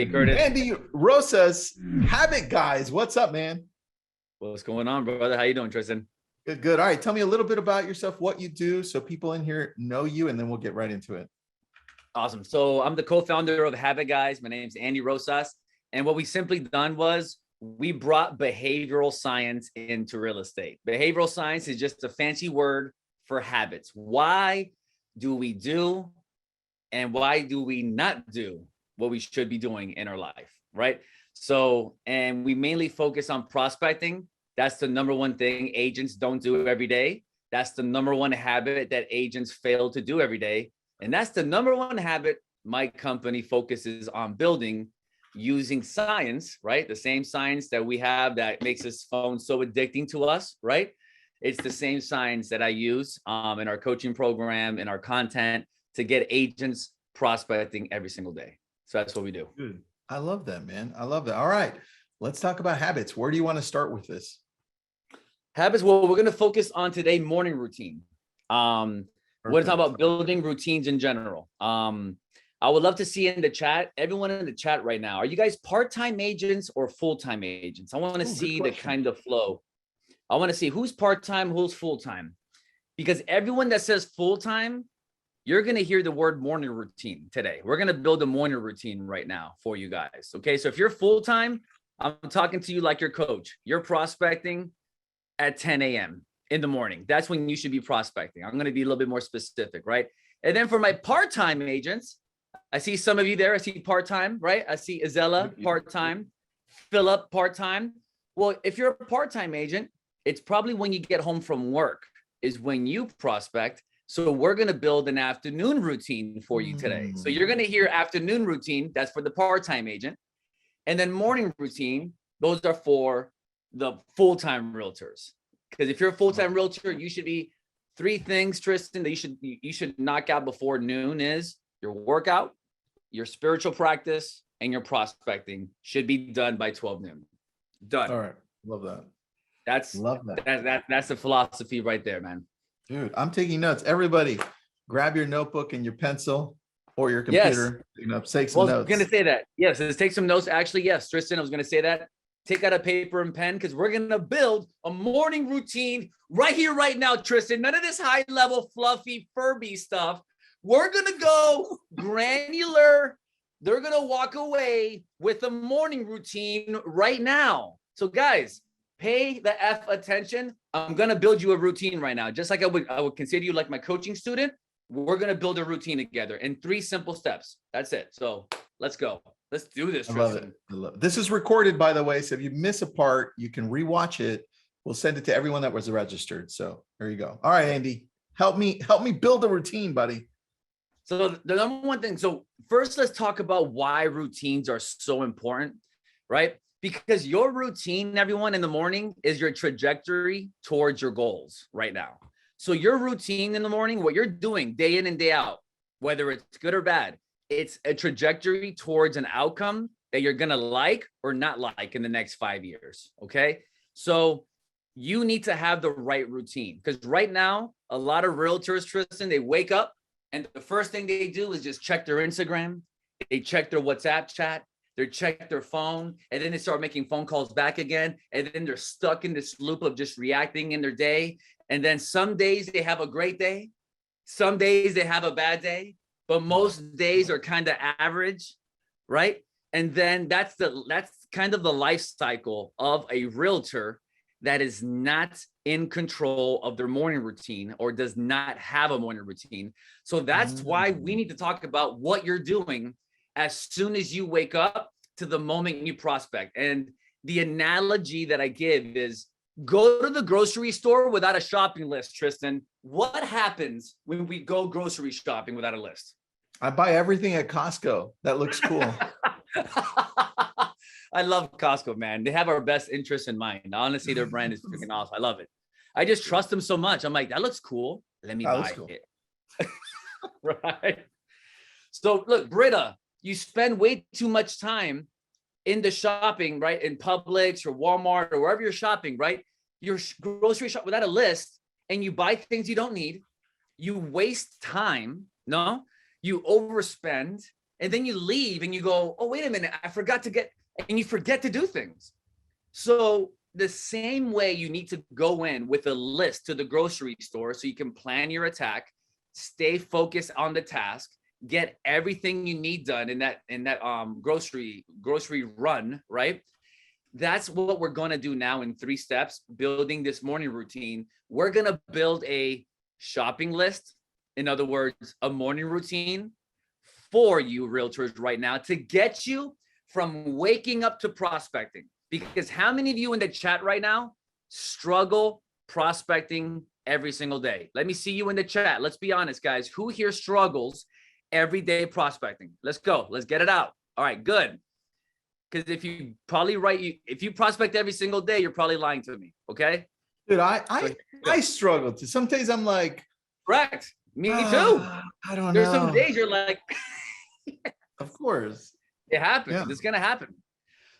Curtis. Andy Rosas, Habit Guys. What's up, man? What's going on, brother? How you doing, Tristan? Good, good. All right. Tell me a little bit about yourself, what you do, so people in here know you, and then we'll get right into it. Awesome. So I'm the co-founder of Habit Guys. My name's Andy Rosas. And what we simply done was we brought behavioral science into real estate. Behavioral science is just a fancy word for habits. Why do we do and why do we not do what we should be doing in our life, right? So, and we mainly focus on prospecting. That's the number one thing agents don't do every day. That's the number one habit that agents fail to do every day. And that's the number one habit my company focuses on building using science, right? The same science that we have that makes this phone so addicting to us, right? It's the same science that I use in our coaching program, in our content to get agents prospecting every single day. So that's what we do. Good. I love that, man. I love that. All right. Let's talk about habits. Where do you want to start with this? Habits. Well, we're going to focus on today morning routine. We're going to talk about building routines in general. I would love to see in the chat, everyone in the chat right now, are you guys part-time agents or full-time agents? I want to see the kind of flow. I want to see who's part-time, who's full-time. Because everyone that says full-time, you're going to hear the word morning routine today. We're going to build a morning routine right now for you guys. Okay, so if you're full-time, I'm talking to you like your coach. You're prospecting at 10 a.m. in the morning. That's when you should be prospecting. I'm going to be a little bit more specific, right? And then for my part-time agents, I see some of you there. I see part-time, right? I see Isella part-time, Philip part-time. Well, if you're a part-time agent, it's probably when you get home from work is when you prospect. So we're going to build an afternoon routine for you today. So you're going to hear afternoon routine. That's for the part-time agent. And then morning routine, those are for the full-time realtors. Because if you're a full-time realtor, you should be three things, Tristan, that you should knock out before noon is your workout, your spiritual practice, and your prospecting should be done by 12 noon. Done. All right. Love that. That's the philosophy right there, man. Dude, I'm taking notes. Everybody, grab your notebook and your pencil or your computer. Yes. Take some notes. I was going to say that. Yes, let's take some notes. Actually, yes, Tristan, I was going to say that. Take out a paper and pen because we're going to build a morning routine right here, right now, Tristan. None of this high-level, fluffy, Furby stuff. We're going to go granular. They're going to walk away with a morning routine right now. So, guys, pay the F attention. I'm going to build you a routine right now. Just like I would consider you like my coaching student. We're going to build a routine together in 3 simple steps. That's it. So let's go. Let's do this. I love it. I love it. This is recorded, by the way. So if you miss a part, you can rewatch it. We'll send it to everyone that was registered. So there you go. All right, Andy, help me build a routine, buddy. So the number one thing. So first, let's talk about why routines are so important, right? Because your routine, everyone, in the morning is your trajectory towards your goals right now. So your routine in the morning, what you're doing day in and day out, whether it's good or bad, it's a trajectory towards an outcome that you're going to like or not like in the next 5 years. Okay. So you need to have the right routine because right now, a lot of realtors, Tristan, they wake up and the first thing they do is just check their Instagram. They check their WhatsApp chat. They check their phone and then they start making phone calls back again. And then they're stuck in this loop of just reacting in their day. And then some days they have a great day. Some days they have a bad day, but most days are kind of average, right? And then that's kind of the life cycle of a realtor that is not in control of their morning routine or does not have a morning routine. So that's why we need to talk about what you're doing as soon as you wake up to the moment you prospect. And the analogy that I give is go to the grocery store without a shopping list, Tristan. What happens when we go grocery shopping without a list? I buy everything at Costco. That looks cool. I love Costco, man. They have our best interests in mind. Honestly, their brand is freaking awesome. I love it. I just trust them so much. I'm like, that looks cool. Let me buy it. Right. So look, Britta, you spend way too much time in the shopping, right? In Publix or Walmart or wherever you're shopping, right? You're grocery shop without a list and you buy things you don't need. You waste time. No, you overspend And then you leave and you go, oh, wait a minute, I forgot to get, and you forget to do things. So the same way you need to go in with a list to the grocery store so you can plan your attack, stay focused on the task, get everything you need done in that grocery run, right? That's what we're going to do now in 3 steps, building this morning routine. We're going to build a shopping list. In other words, a morning routine for you realtors right now to get you from waking up to prospecting. Because how many of you in the chat right now struggle prospecting every single day? Let me see you in the chat. Let's be honest, guys. Who here struggles every day prospecting? Let's go. Let's get it out. All right, good. Because if you prospect every single day, you're probably lying to me. Okay. Dude, I struggle to. Some days I'm like, correct. Me too. I don't know. There's some days you're like, of course. It happens. Yeah. It's going to happen.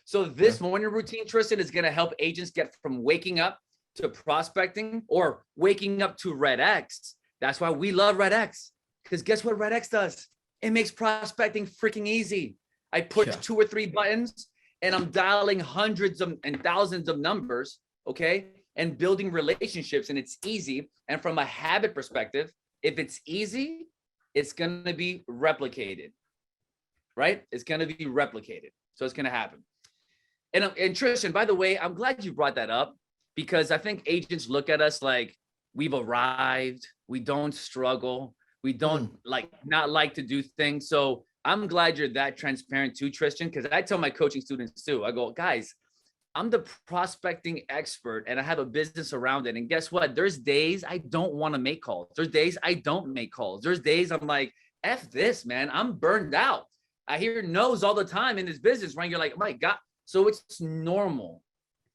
So this morning routine, Tristan, is going to help agents get from waking up to prospecting or waking up to REDX. That's why we love REDX. Because guess what REDX does? It makes prospecting freaking easy. I push 2 or 3 buttons and I'm dialing hundreds and thousands of numbers, okay? And building relationships, and it's easy. And from a habit perspective, if it's easy, it's going to be replicated, right? It's going to be replicated. So it's going to happen. And Tristan, by the way, I'm glad you brought that up because I think agents look at us like we've arrived. We don't struggle. We don't not like to do things. So I'm glad you're that transparent too, Tristan, because I tell my coaching students too, I go, guys, I'm the prospecting expert and I have a business around it. And guess what? There's days I don't want to make calls. There's days I don't make calls. There's days I'm like, F this, man. I'm burned out. I hear no's all the time in this business, right? You're like, oh my God. So it's normal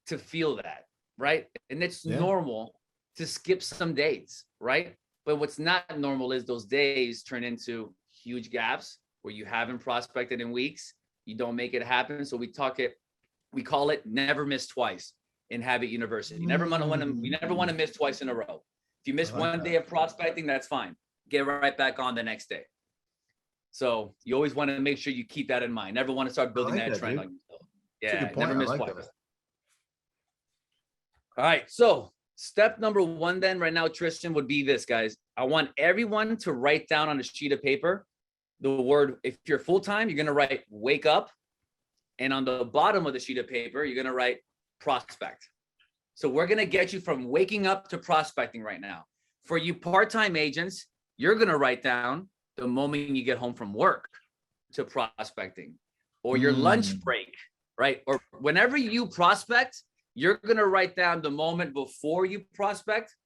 to feel that, right? And it's normal to skip some days, right? But what's not normal is those days turn into huge gaps where you haven't prospected in weeks. You don't make it happen. So we call it never miss twice in Habit University. You never want to miss twice in a row. If you miss one day of prospecting, that's fine. Get right back on the next day. So you always want to make sure you keep that in mind. Never want to start building that trend on yourself. Yeah, never miss twice. All right. So step number 1 then right now, Tristan, would be this, guys. I want everyone to write down on a sheet of paper the word, if you're full-time, you're going to write wake up. And on the bottom of the sheet of paper, you're going to write prospect. So we're going to get you from waking up to prospecting right now. For you part-time agents, you're going to write down the moment you get home from work to prospecting or your lunch break, right? Or whenever you prospect, you're going to write down the moment before you prospect,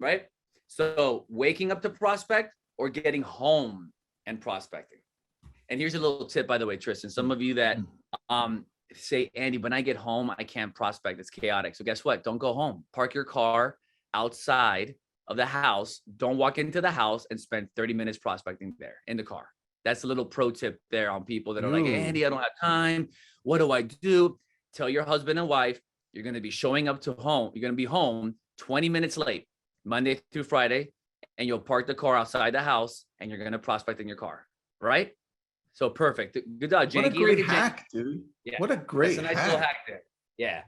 right? So waking up to prospect or getting home and prospecting. And here's a little tip, by the way, Tristan, some of you that say, Andy, when I get home, I can't prospect. It's chaotic. So guess what? Don't go home. Park your car outside of the house. Don't walk into the house and spend 30 minutes prospecting there in the car. That's a little pro tip there on people that are like, Andy, I don't have time. What do I do? Tell your husband and wife, you're going to be showing up to home. You're going to be home 20 minutes late, Monday through Friday, and you'll park the car outside the house and you're going to prospect in your car, right? So perfect. Good job, Janky. What a great hack, dude. Yeah. What a great That's a nice little hack there. Yeah.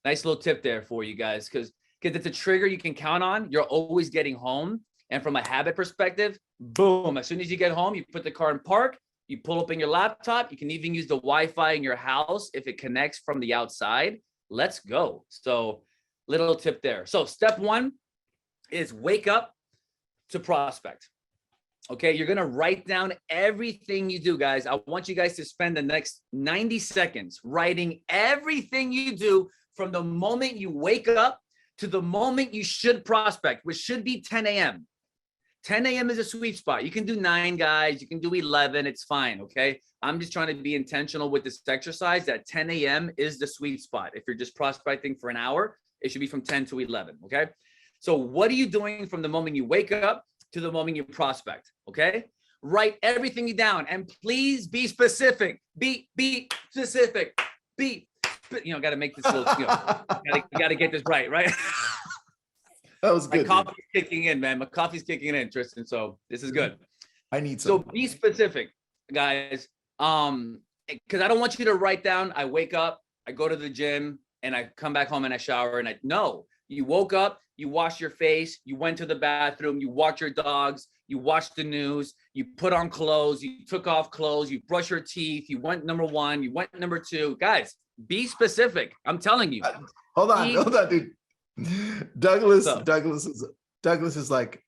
Nice little tip there for you guys. Because it's a trigger you can count on. You're always getting home. And from a habit perspective, boom, as soon as you get home, you put the car in park, you pull up in your laptop. You can even use the Wi-Fi in your house if it connects from the outside. Let's go. So little tip there. So step 1 is wake up to prospect. Okay, you're going to write down everything you do, guys. I want you guys to spend the next 90 seconds writing everything you do from the moment you wake up to the moment you should prospect, which should be 10 a.m. 10 a.m. is a sweet spot. You can do 9, guys. You can do 11. It's fine, okay? I'm just trying to be intentional with this exercise that 10 a.m. is the sweet spot. If you're just prospecting for an hour, it should be from 10 to 11, okay? So what are you doing from the moment you wake up to the moment you prospect, okay? Write everything down and please be specific. Be specific. Got to make this little, you got to get this right? That was good. My coffee's kicking in, man. My coffee's kicking in, Tristan. So this is good. I need some. So be specific, guys. Because I don't want you to write down, I wake up, I go to the gym, and I come back home and I shower. And you woke up, you washed your face, you went to the bathroom, you walked your dogs, you watched the news, you put on clothes, you took off clothes, you brush your teeth, you went number 1, you went number 2. Guys, be specific. I'm telling you. Hold on, dude. Douglas is like,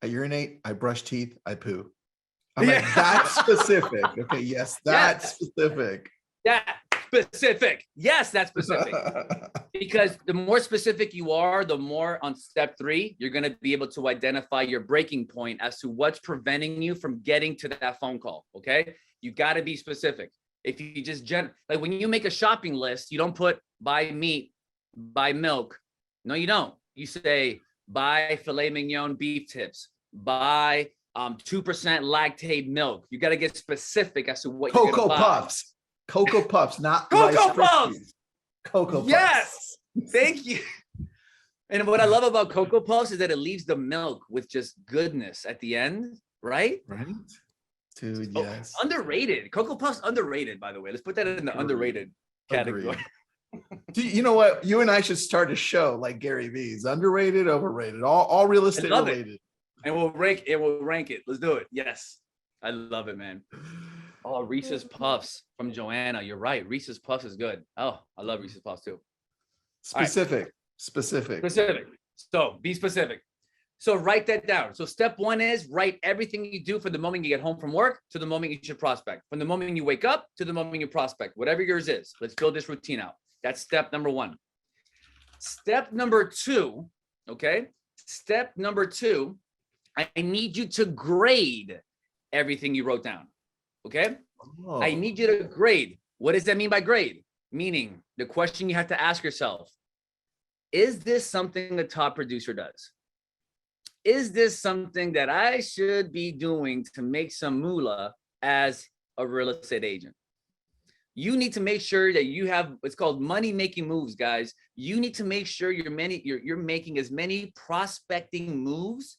I urinate, I brush teeth, I poo. I'm like, that's specific. Okay, yes, that's specific. Yeah, specific. Yes, that's specific. Because the more specific you are, the more on step 3, you're going to be able to identify your breaking point as to what's preventing you from getting to that phone call. Okay, you got to be specific. If you just like when you make a shopping list, you don't put buy meat, buy milk. No, you don't. You say buy filet mignon beef tips, buy 2% lactate milk. You got to get specific as to what you're Cocoa going to buy. Puffs. Cocoa Puffs, not Cocoa Rice Puffs. Krispies. Cocoa Puffs. Yes. Thank you. And what I love about Cocoa Puffs is that it leaves the milk with just goodness at the end, right? Right. Dude, yes. Underrated. Cocoa Puffs underrated, by the way. Let's put that in the underrated category. You know what? You and I should start a show like Gary V's. Underrated, overrated, all real estate related. And we'll rank it. Let's do it. Yes. I love it, man. Oh, Reese's Puffs from Joanna. You're right. Reese's Puffs is good. Oh, I love Reese's Puffs too. Specific. So be specific. So write that down. So step 1 is write everything you do from the moment you get home from work to the moment you should prospect. From the moment you wake up to the moment you prospect, whatever yours is. Let's build this routine out. That's step number 1. Step number 2, okay? Step number 2, I need you to grade everything you wrote down, okay? Oh. I need you to grade. What does that mean by grade? Meaning the question you have to ask yourself, is this something a top producer does? Is this something that I should be doing to make some moolah as a real estate agent? You need to make sure that you have what's called money-making moves, guys. You need to make sure you're making as many prospecting moves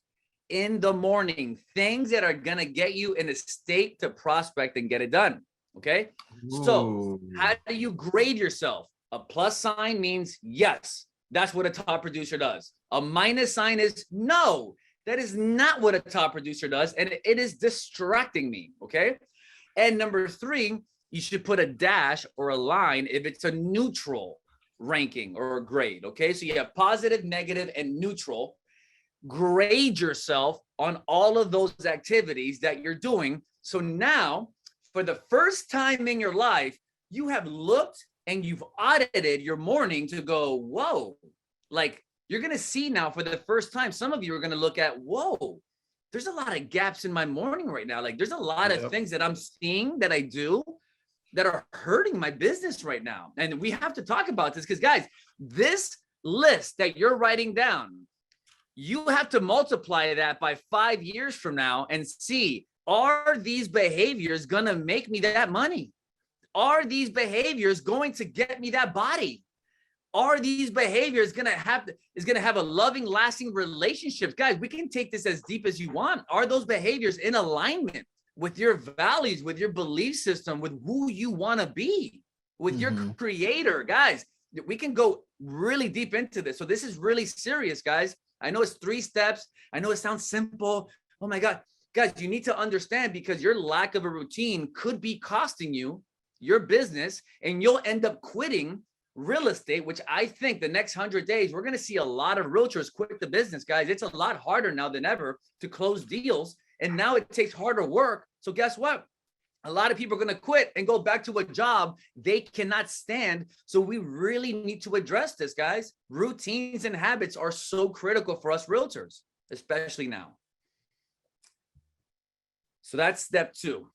in the morning, things that are going to get you in a state to prospect and get it done. Okay. Ooh. So how do you grade yourself? A plus sign means yes, that's what a top producer does. A minus sign is no, that is not what a top producer does. And it is distracting me. Okay. And number 3, you should put a dash or a line if it's a neutral ranking or a grade. Okay. So you have positive, negative, and neutral. Grade yourself on all of those activities that you're doing. So now, for the first time in your life, you have looked and you've audited your morning to go, whoa, like you're going to see now for the first time, some of you are going to look at, whoa, there's a lot of gaps in my morning right now. Like there's a lot of things that I'm seeing that I do that are hurting my business right now. And we have to talk about this because guys, this list that you're writing down, you have to multiply that by 5 years from now and see, are these behaviors going to make me that money? Are these behaviors going to get me that body? Are these behaviors going to have a loving, lasting relationship? Guys, we can take this as deep as you want. Are those behaviors in alignment with your values, with your belief system, with who you want to be, with your creator? Guys, we can go really deep into this. So this is really serious, guys. I know it's 3 steps. I know it sounds simple. Oh my God. Guys, you need to understand because your lack of a routine could be costing you your business and you'll end up quitting real estate, which I think the next 100 days, we're going to see a lot of realtors quit the business, guys. It's a lot harder now than ever to close deals. And now it takes harder work. So guess what? A lot of people are going to quit and go back to a job they cannot stand. So we really need to address this, guys. Routines and habits are so critical for us realtors, especially now. So that's step 2.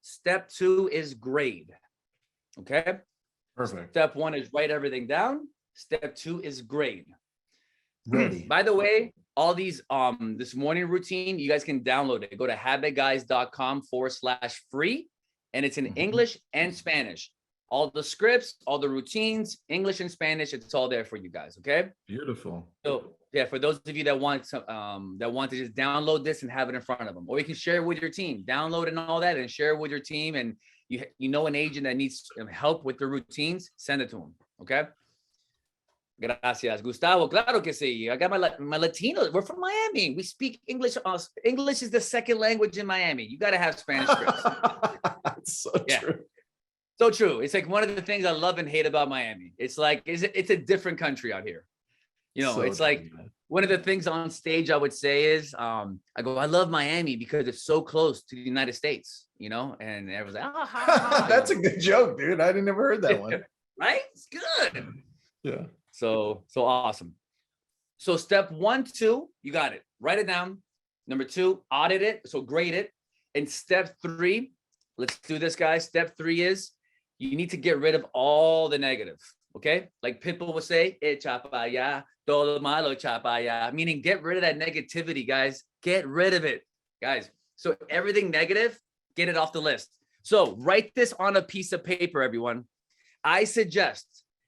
Step 2 is grade. Okay. Perfect. Step 1 is write everything down. Step 2 is grade. Ready. By the way, all these this morning routine, you guys can download it. Go to habitguys.com/free, and it's in English and Spanish. All the scripts, all the routines, English and Spanish, it's all there for you guys. Okay. Beautiful. So yeah, for those of you that want to just download this and have it in front of them, or you can share it with your team, download it and all that, and share it with your team. And you know an agent that needs help with the routines, send it to them. Okay. Gracias, Gustavo. Claro que sí. I got my Latino. We're from Miami. We speak English. English is the second language in Miami. You got to have Spanish scripts. That's so true. So true. It's like one of the things I love and hate about Miami. It's like it's a different country out here. You know, so it's like one of the things on stage I would say is I go, I love Miami because it's so close to the United States, you know, and everyone's like, oh, hi. That's a good joke, dude. I never heard that one. Right? It's good. Yeah. So awesome. So step 1, 2, you got it. Write it down. Number 2, audit it. So grade it. And step 3, let's do this, guys. Step 3 is you need to get rid of all the negative. Okay. Like people would say, echa pa allá, todo malo echa pa allá, meaning get rid of that negativity, guys. Get rid of it, guys. So everything negative, get it off the list. So write this on a piece of paper, everyone. I suggest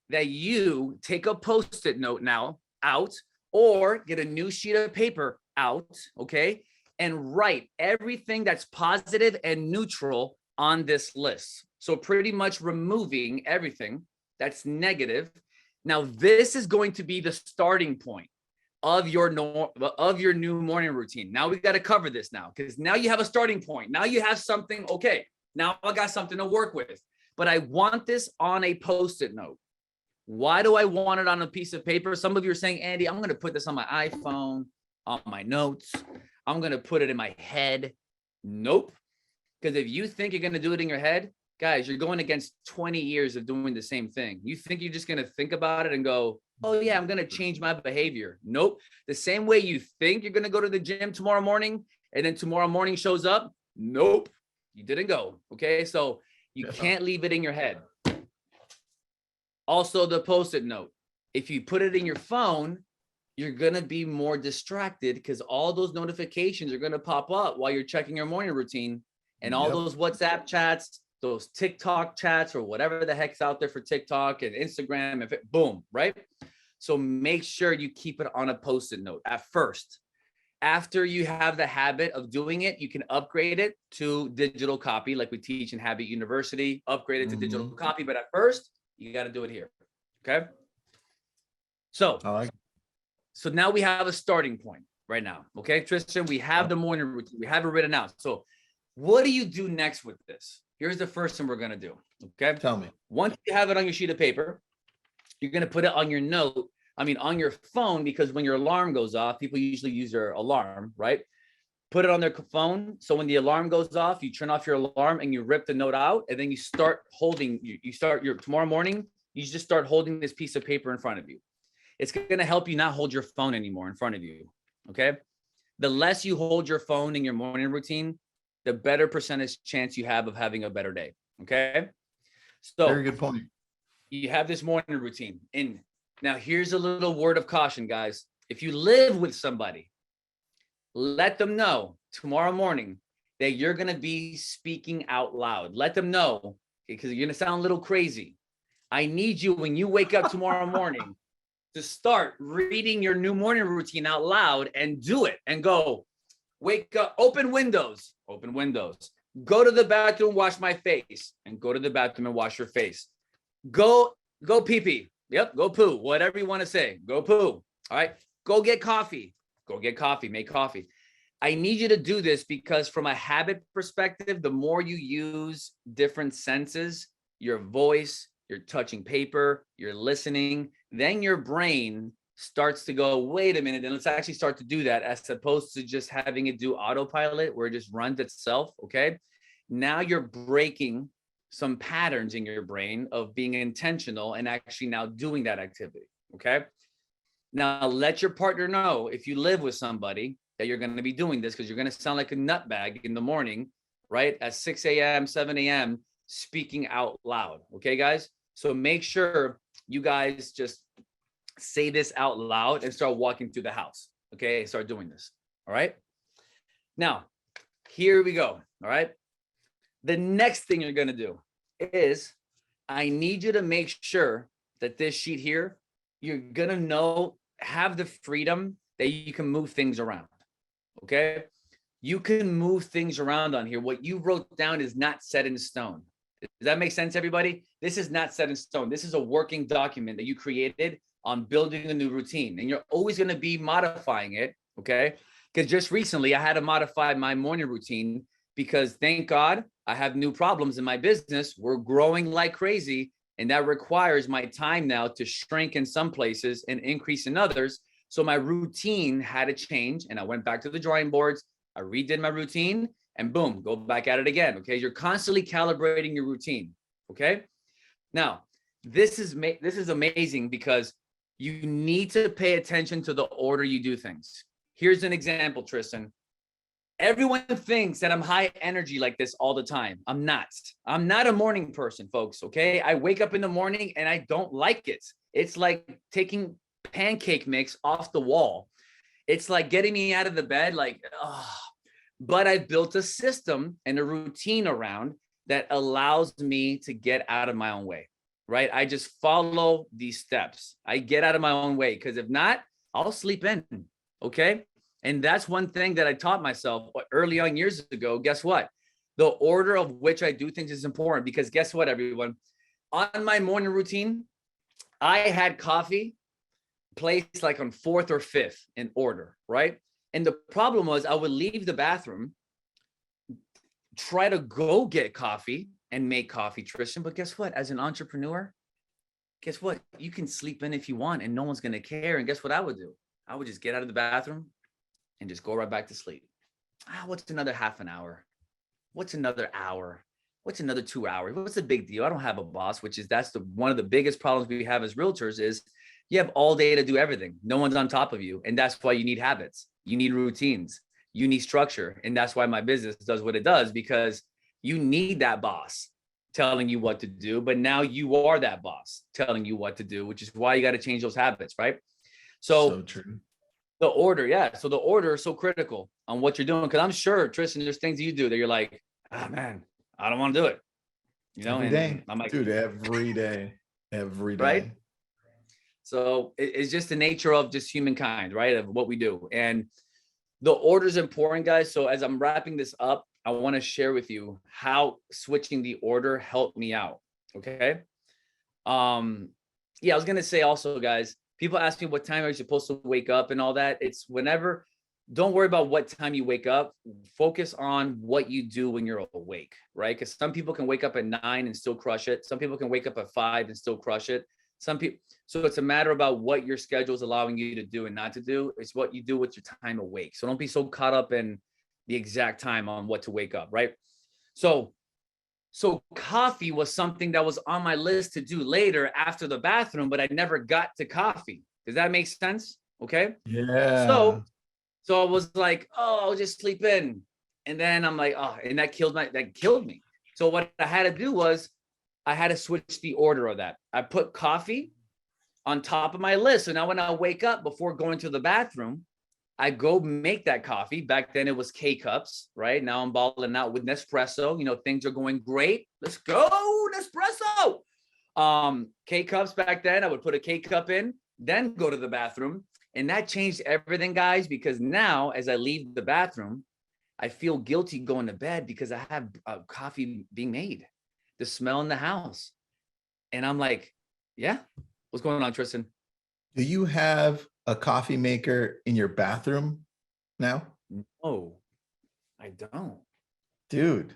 that you take a Post-it note now out, or get a new sheet of paper out, okay, and write everything that's positive and neutral on this list. So pretty much removing everything that's negative. Now, this is going to be the starting point of your new morning routine. Now we got to cover this now, because now you have a starting point. Now you have something, okay, now I got something to work with, but I want this on a Post-it note. Why do I want it on a piece of paper? Some of you are saying, Andy, I'm going to put this on my iPhone, on my notes. I'm going to put it in my head. Nope. Because if you think you're going to do it in your head, guys, you're going against 20 years of doing the same thing. You think you're just going to think about it and go, oh yeah, I'm going to change my behavior. Nope. The same way you think you're going to go to the gym tomorrow morning, and then tomorrow morning shows up. Nope. You didn't go. Okay. So you can't leave it in your head. Also, the Post-it note. If you put it in your phone, you're going to be more distracted, because all those notifications are going to pop up while you're checking your morning routine, and all those WhatsApp chats, those TikTok chats, or whatever the heck's out there for TikTok and Instagram, boom, right? So make sure you keep it on a Post-it note at first. After you have the habit of doing it, you can upgrade it to digital copy, like we teach in Habit University. Upgrade it to digital copy, but at first, you got to do it here. Okay. So now we have a starting point right now. Okay, Tristan, we have the morning routine. We have it written out. So what do you do next with this? Here's the first thing we're going to do. Okay. Tell me. Once you have it on your sheet of paper, you're going to put it on your on your phone, because when your alarm goes off, people usually use their alarm, right? Put it on their phone. So when the alarm goes off, you turn off your alarm and you rip the note out, and then you start holding, you start your tomorrow morning, you just start holding this piece of paper in front of you. It's going to help you not hold your phone anymore in front of you. Okay. The less you hold your phone in your morning routine, the better percentage chance you have of having a better day. Okay. So very good point. You have this morning routine. And now here's a little word of caution, guys. If you live with somebody, let them know tomorrow morning that you're going to be speaking out loud. Let them know, because you're going to sound a little crazy. I need you, when you wake up tomorrow morning, to start reading your new morning routine out loud, and do it, and go, wake up, open windows, go to the bathroom, wash my face, and go to the bathroom and wash your face. Go pee pee. Yep. Go poo. Whatever you want to say. Go poo. All right. Go get coffee. Make coffee. I need you to do this, because from a habit perspective, the more you use different senses, your voice, you're touching paper, you're listening, then your brain starts to go, wait a minute, and let's actually start to do that, as opposed to just having it do autopilot where it just runs itself. Okay. Now you're breaking some patterns in your brain of being intentional and actually now doing that activity. Okay. Now let your partner know, if you live with somebody, that you're going to be doing this, because you're going to sound like a nutbag in the morning, right? At 6 a.m., 7 a.m., speaking out loud. Okay, guys? So make sure you guys just say this out loud and start walking through the house. Okay, start doing this. All right. Now, here we go. All right. The next thing you're going to do is I need you to make sure that this sheet here, you're going to have the freedom that you can move things around. Okay. You can move things around on here. What you wrote down is not set in stone. Does that make sense, everybody? This is not set in stone. This is a working document that you created on building a new routine, and you're always going to be modifying it. Okay. Because just recently I had to modify my morning routine because thank God I have new problems in my business. We're growing like crazy, and that requires my time now to shrink in some places and increase in others. So my routine had to change, and I went back to the drawing boards. I redid my routine, and boom, go back at it again. Okay. You're constantly calibrating your routine. Okay. Now, this is amazing because you need to pay attention to the order you do things. Here's an example, Tristan. Everyone thinks that I'm high energy like this all the time. I'm not. I'm not a morning person, folks. Okay. I wake up in the morning and I don't like it. It's like taking pancake mix off the wall. It's like getting me out of the bed, like, oh. But I've built a system and a routine around that allows me to get out of my own way, right? I just follow these steps. I get out of my own way because if not, I'll sleep in, okay? And that's one thing that I taught myself early on years ago. Guess what? The order of which I do things is important because guess what, everyone? On my morning routine, I had coffee placed like on 4th or 5th in order, right? And the problem was I would leave the bathroom, try to go get coffee and make coffee, Tristan. But guess what? As an entrepreneur, guess what? You can sleep in if you want and no one's going to care. And guess what I would do? I would just get out of the bathroom and just go right back to sleep. What's another half an hour? What's another hour? What's another 2 hours? What's the big deal? I don't have a boss, that's one of the biggest problems we have as realtors is you have all day to do everything. No one's on top of you. And that's why you need habits. You need routines. You need structure. And that's why my business does what it does, because you need that boss telling you what to do. But now you are that boss telling you what to do, which is why you got to change those habits, right? So true. The order, yeah. So the order is so critical on what you're doing. Because I'm sure, Tristan, there's things you do that you're like, man, I don't want to do it. You know, every day. I'm like, dude, every day. Right? So it's just the nature of just humankind, right? Of what we do. And the order is important, guys. So as I'm wrapping this up, I want to share with you how switching the order helped me out. Okay. Yeah, I was going to say also, guys, people ask me what time are you supposed to wake up and all that. It's whenever. Don't worry about what time you wake up. Focus on what you do when you're awake, right? Because some people can wake up at 9 and still crush it. Some people can wake up at 5 and still crush it. Some people, so it's a matter about what your schedule is allowing you to do and not to do. It's what you do with your time awake. So don't be so caught up in the exact time on what to wake up, right? So coffee was something that was on my list to do later after the bathroom, but I never got to coffee. Does that make sense? Okay. Yeah. So I was like, oh, I'll just sleep in. And then I'm like, oh, and that killed me. So what I had to do was I had to switch the order of that. I put coffee on top of my list. So now when I wake up before going to the bathroom, I go make that coffee. Back then it was K-cups, right? Now I'm balling out with Nespresso. You know, things are going great. Let's go, Nespresso. K-cups back then, I would put a K-cup in, then go to the bathroom. And that changed everything, guys, because now as I leave the bathroom, I feel guilty going to bed because I have coffee being made, the smell in the house. And I'm like, yeah, what's going on, Tristan? Do you have a coffee maker in your bathroom now? No, I don't. Dude.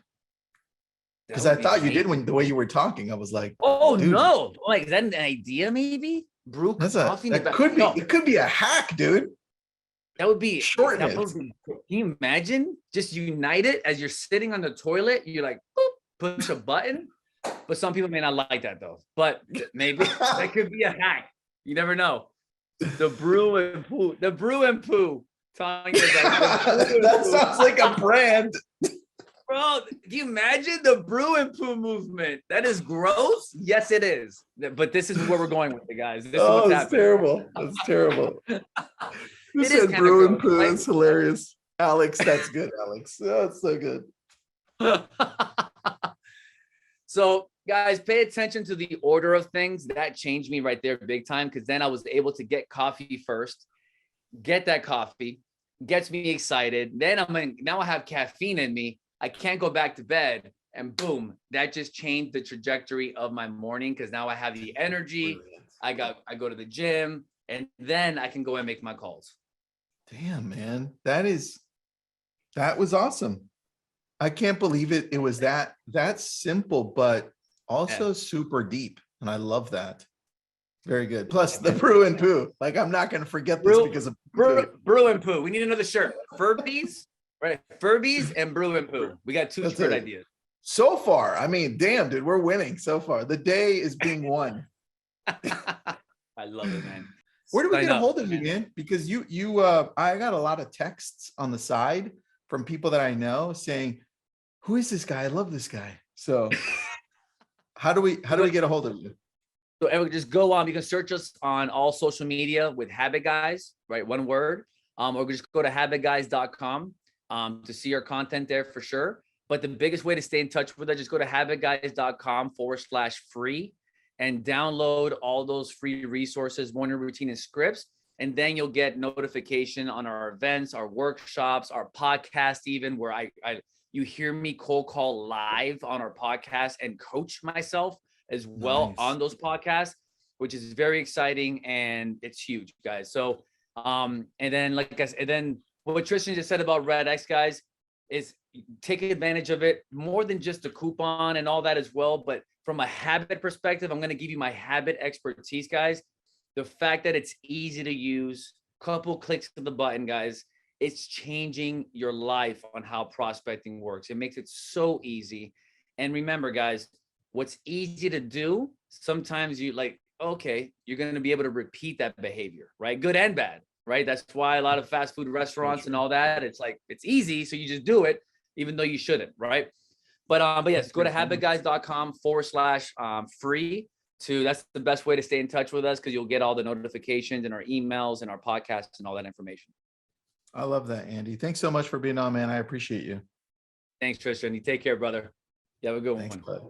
Because I thought you did when the way you were talking. I was like, oh, dude. No. Like, is that an idea maybe? Brew coffee. That could be, it could be a hack, dude. That would be short. Can you imagine? Just unite it as you're sitting on the toilet. You're like, boop, push a button. But some people may not like that though. But maybe that could be a hack. You never know. The brew and poo. The brew and poo. That sounds like a brand. Bro, can you imagine the brew and poo movement? That is gross. Yes, it is. But this is where we're going with it, guys. This is what's happening. Terrible. That's terrible. You said brew and poo. That's hilarious. Alex, that's good, Alex. Oh, that's so good. So, guys, pay attention to the order of things. That changed me right there big time, because then I was able to get coffee first, get that coffee, gets me excited. Then now I have caffeine in me. I can't go back to bed. And boom, that just changed the trajectory of my morning, because now I have the energy. I go to the gym, and then I can go and make my calls. Damn, man. That was awesome. I can't believe it. It was that simple, but also super deep. And I love that. Very good. Plus the brew and poo. Like, I'm not going to forget this because of brew and poo. We need another shirt. Furbies, right? Furbies and brew and poo. We got two shirt ideas. So far, I mean, damn, dude, we're winning so far. The day is being won. I love it, man. Where do we get a hold of you, man? Because I got a lot of texts on the side from people that I know saying, who is this guy? I love this guy. So how do we get a hold of you? So everyone just go on. You can search us on all social media with Habit Guys, right? One word. Or just go to habitguys.com to see our content there for sure. But the biggest way to stay in touch with us, just go to habitguys.com/free and download all those free resources, morning routine and scripts. And then you'll get notification on our events, our workshops, our podcast, even where you hear me cold call live on our podcast and coach myself as well on those podcasts, which is very exciting, and it's huge, guys. So, and then what Tristan just said about REDX, guys, is take advantage of it more than just a coupon and all that as well. But from a habit perspective, I'm going to give you my habit expertise, guys. The fact that it's easy to use, couple clicks of the button, guys, it's changing your life on how prospecting works. It makes it so easy. And remember, guys, what's easy to do, sometimes you're going to be able to repeat that behavior, right? Good and bad, right? That's why a lot of fast food restaurants and all that, it's easy. So you just do it, even though you shouldn't, right? But yes, go to habitguys.com/free that's the best way to stay in touch with us, because you'll get all the notifications and our emails and our podcasts and all that information. I love that, Andy. Thanks so much for being on, man. I appreciate you. Thanks, Tristan. You take care, brother. You have a good one. Bud.